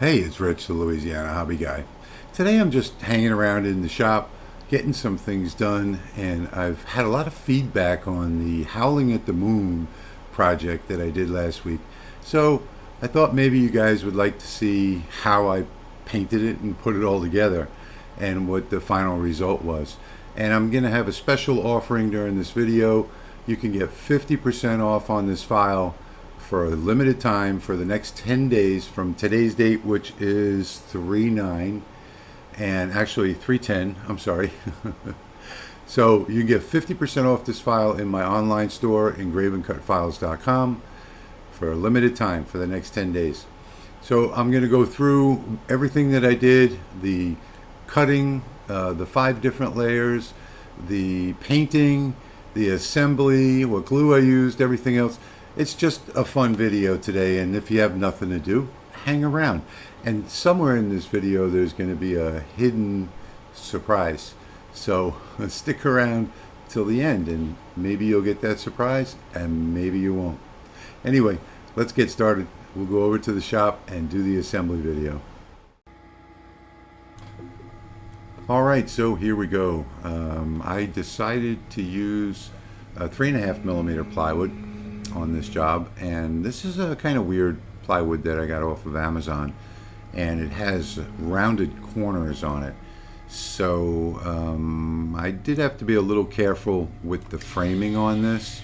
Hey, it's Rich, the Louisiana hobby guy. Today I'm just hanging around in the shop, getting some things done, and I've had a lot of feedback on the Howling at the Moon project that I did last week. So I thought maybe you guys would like to see how I painted it and put it all together and what the final result was. And I'm going to have a special offering during this video. You can get 50% off on this file for a limited time for the next 10 days from today's date, which is 3/9, and actually 3/10, I'm sorry. So you can get 50% off this file in my online store, engraveandcutfiles.com, for a limited time for the next 10 days. So I'm going to go through everything that I did, the cutting, the 5 different layers, the painting, the assembly, what glue I used, everything else. It's just a fun video today, and if you have nothing to do, hang around. And somewhere in this video there's going to be a hidden surprise. So stick around till the end and maybe you'll get that surprise and maybe you won't. Anyway, let's get started. We'll go over to the shop and do the assembly video. Alright, so here we go. I decided to use a 3.5mm plywood on this job, and this is a kind of weird plywood that I got off of Amazon, and it has rounded corners on it. So I did have to be a little careful with the framing on this,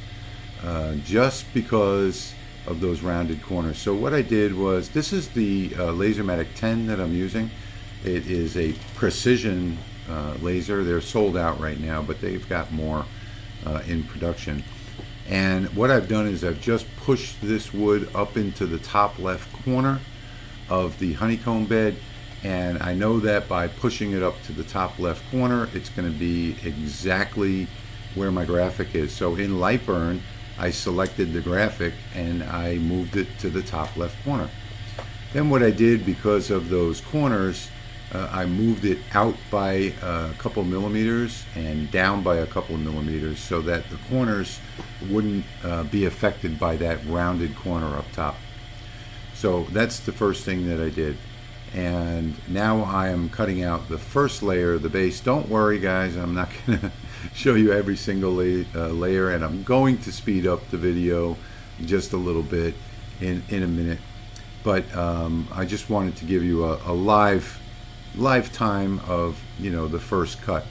just because of those rounded corners. So what I did was, this is the LaserMATIC 10 that I'm using. It is a precision laser. They're sold out right now, but they've got more in production. And what I've done is I've just pushed this wood up into the top left corner of the honeycomb bed, and I know that by pushing it up to the top left corner it's going to be exactly where my graphic is. So in Lightburn I selected the graphic and I moved it to the top left corner. Then what I did, because of those corners, I moved it out by a couple millimeters and down by a couple of millimeters so that the corners wouldn't be affected by that rounded corner up top. So that's the first thing that I did. And now I am cutting out the first layer, the base. Don't worry guys, I'm not going to show you every single layer, and I'm going to speed up the video just a little bit in a minute. But I just wanted to give you a lifetime of, you know, the first cut.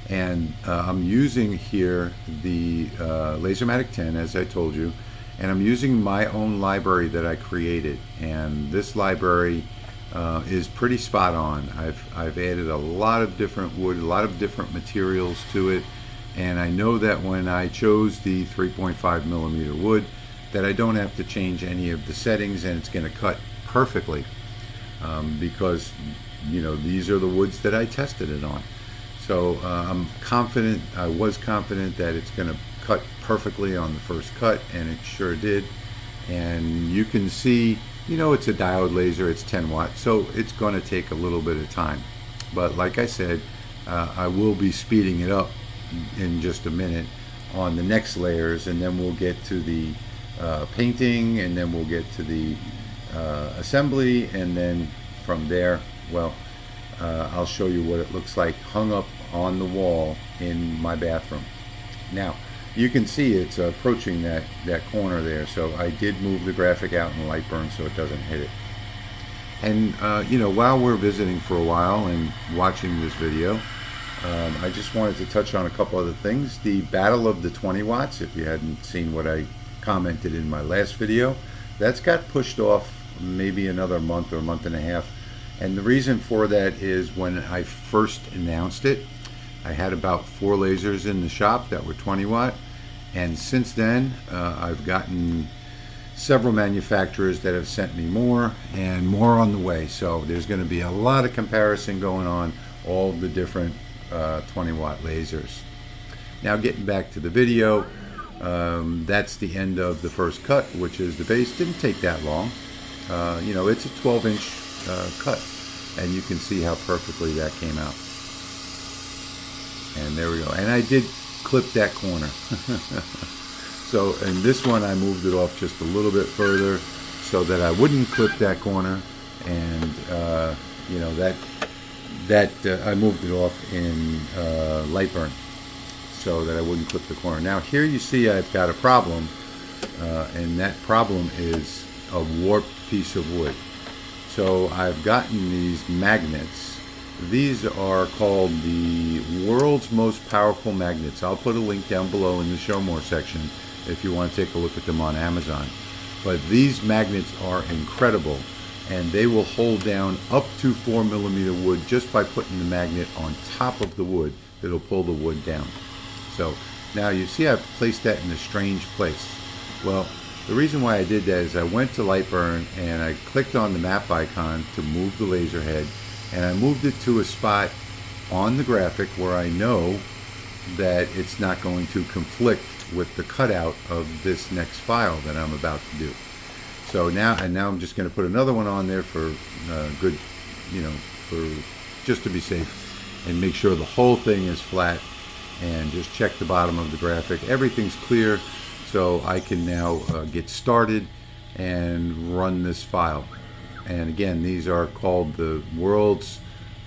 And I'm using here the LaserMATIC 10, as I told you, and I'm using my own library that I created, and this library is pretty spot on. I've added a lot of different wood, a lot of different materials to it, and I know that when I chose the 3.5mm wood that I don't have to change any of the settings, and it's going to cut perfectly, because you know, these are the woods that I tested it on. So I'm confident, I was confident that it's going to cut perfectly on the first cut, and it sure did. And you can see, you know, it's a diode laser, it's 10 watts, so it's going to take a little bit of time. But like I said, I will be speeding it up in just a minute on the next layers, and then we'll get to the painting, and then we'll get to the assembly, and then from there, well, I'll show you what it looks like hung up on the wall in my bathroom. Now you can see it's approaching that corner there, so I did move the graphic out in Lightburn so it doesn't hit it. And you know, while we're visiting for a while and watching this video, I just wanted to touch on a couple other things. The battle of the 20 watts, if you hadn't seen what I commented in my last video, that's got pushed off maybe another month or a month and a half. And the reason for that is, when I first announced it, I had about 4 lasers in the shop that were 20 watt, and since then I've gotten several manufacturers that have sent me more, and more on the way. So there's going to be a lot of comparison going on, all the different 20 watt lasers. Now getting back to the video, that's the end of the first cut, which is the base. Didn't take that long. You know, it's a 12-inch cut, and you can see how perfectly that came out. And there we go. And I did clip that corner. So in this one I moved it off just a little bit further so that I wouldn't clip that corner, and you know that I moved it off in Lightburn so that I wouldn't clip the corner. Now here you see I've got a problem, and that problem is a warped piece of wood. So I've gotten these magnets. These are called the world's most powerful magnets. I'll put a link down below in the show more section if you want to take a look at them on Amazon. But these magnets are incredible, and they will hold down up to 4mm wood just by putting the magnet on top of the wood. It'll pull the wood down. So now you see I've placed that in a strange place. Well, the reason why I did that is I went to Lightburn and I clicked on the map icon to move the laser head, and I moved it to a spot on the graphic where I know that it's not going to conflict with the cutout of this next file that I'm about to do. So now I'm just going to put another one on there for good, you know, for just to be safe, and make sure the whole thing is flat, and just check the bottom of the graphic. Everything's clear, so I can now get started and run this file. And again, these are called the world's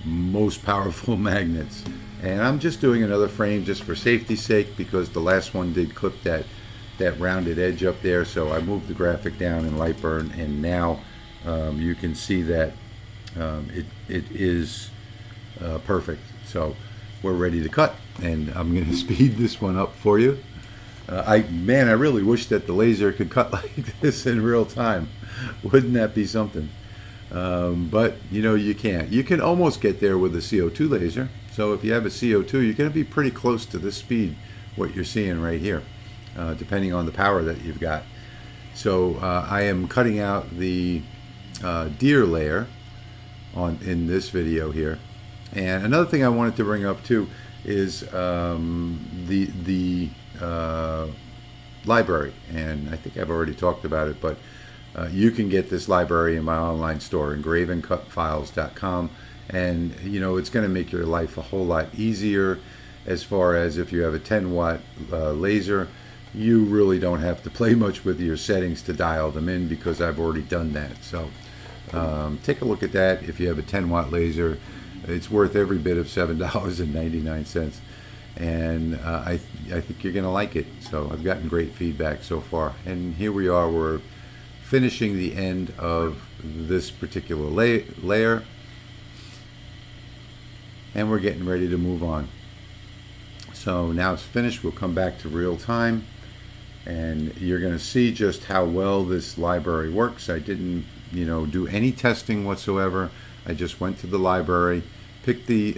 most powerful magnets. And I'm just doing another frame just for safety's sake, because the last one did clip that rounded edge up there. So I moved the graphic down in Lightburn, and now you can see that it is perfect. So we're ready to cut, and I'm going to speed this one up for you. I really wish that the laser could cut like this in real time. Wouldn't that be something? But you know, you can't. You can almost get there with a CO2 laser. So if you have a CO2, you're going to be pretty close to this speed, what you're seeing right here, depending on the power that you've got. So I am cutting out the deer layer in this video here. And another thing I wanted to bring up too is the library, and I think I've already talked about it, but you can get this library in my online store, engraveandcutfiles.com, and you know, it's going to make your life a whole lot easier. As far as if you have a 10-watt laser, you really don't have to play much with your settings to dial them in, because I've already done that. So take a look at that. If you have a 10-watt laser, it's worth every bit of $7.99, and I think you're going to like it. So I've gotten great feedback so far, and here we are. We're finishing the end of this particular layer, and we're getting ready to move on. So now it's finished. We'll come back to real time, and you're going to see just how well this library works. I didn't, you know, do any testing whatsoever. I just went to the library, picked the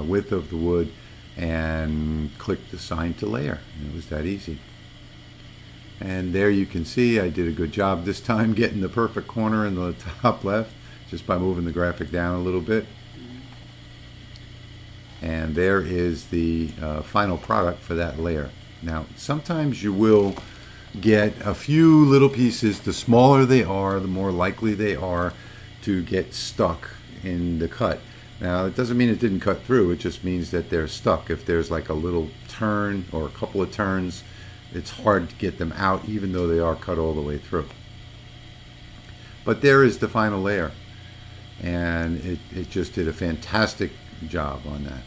width of the wood, and clicked assign to layer. And it was that easy. And there you can see I did a good job this time getting the perfect corner in the top left, just by moving the graphic down a little bit. And there is the final product for that layer. Now, sometimes you will get a few little pieces. The smaller they are, the more likely they are to get stuck in the cut. Now, it doesn't mean it didn't cut through. It just means that they're stuck. If there's like a little turn or a couple of turns, it's hard to get them out, even though they are cut all the way through. But there is the final layer, and it just did a fantastic job on that.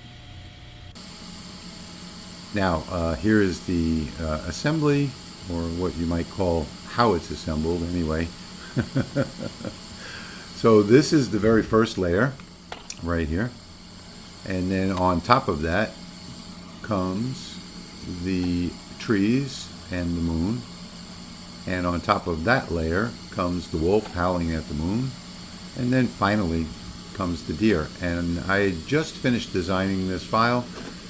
Now, here is the assembly, or what you might call how it's assembled anyway. So this is the very first layer right here, and then on top of that comes the trees and the moon, and on top of that layer comes the wolf howling at the moon, and then finally comes the deer. And I just finished designing this file,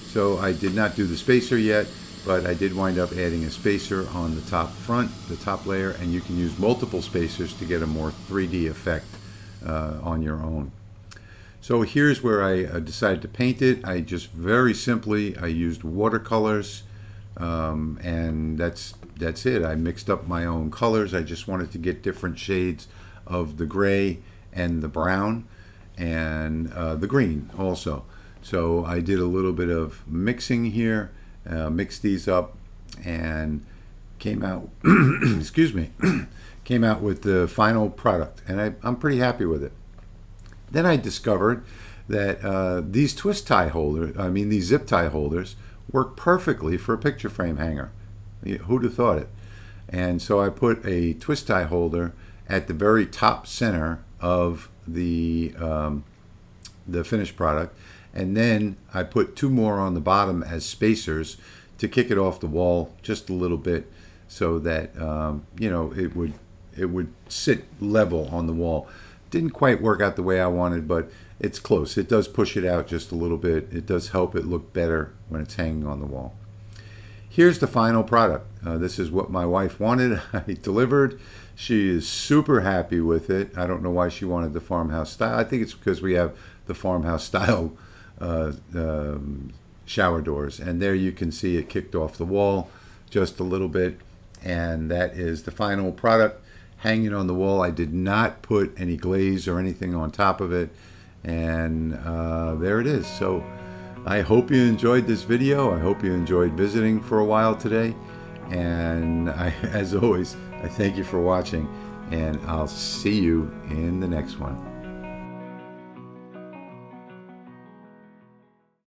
so I did not do the spacer yet, but I did wind up adding a spacer on the top layer, and you can use multiple spacers to get a more 3D effect on your own. So here's where I decided to paint it. I just very simply, I used watercolors, and that's it. I mixed up my own colors. I just wanted to get different shades of the gray and the brown, and the green also. So I did a little bit of mixing here, mixed these up, and came out excuse me, came out with the final product, and I'm pretty happy with it. Then I discovered that these twist tie holders, these zip tie holders, work perfectly for a picture frame hanger. Who'd have thought it? And so I put a twist tie holder at the very top center of the finished product, and then I put 2 more on the bottom as spacers to kick it off the wall just a little bit, so that it would sit level on the wall. Didn't quite work out the way I wanted, but it's close. It does push it out just a little bit. It does help it look better when it's hanging on the wall. Here's the final product. This is what my wife wanted. I delivered. She is super happy with it. I don't know why she wanted the farmhouse style. I think it's because we have the farmhouse style shower doors. And there you can see it kicked off the wall just a little bit. And that is the final product hanging on the wall. I did not put any glaze or anything on top of it. And there it is. So I hope you enjoyed this video. I hope you enjoyed visiting for a while today. And as always, I thank you for watching, and I'll see you in the next one.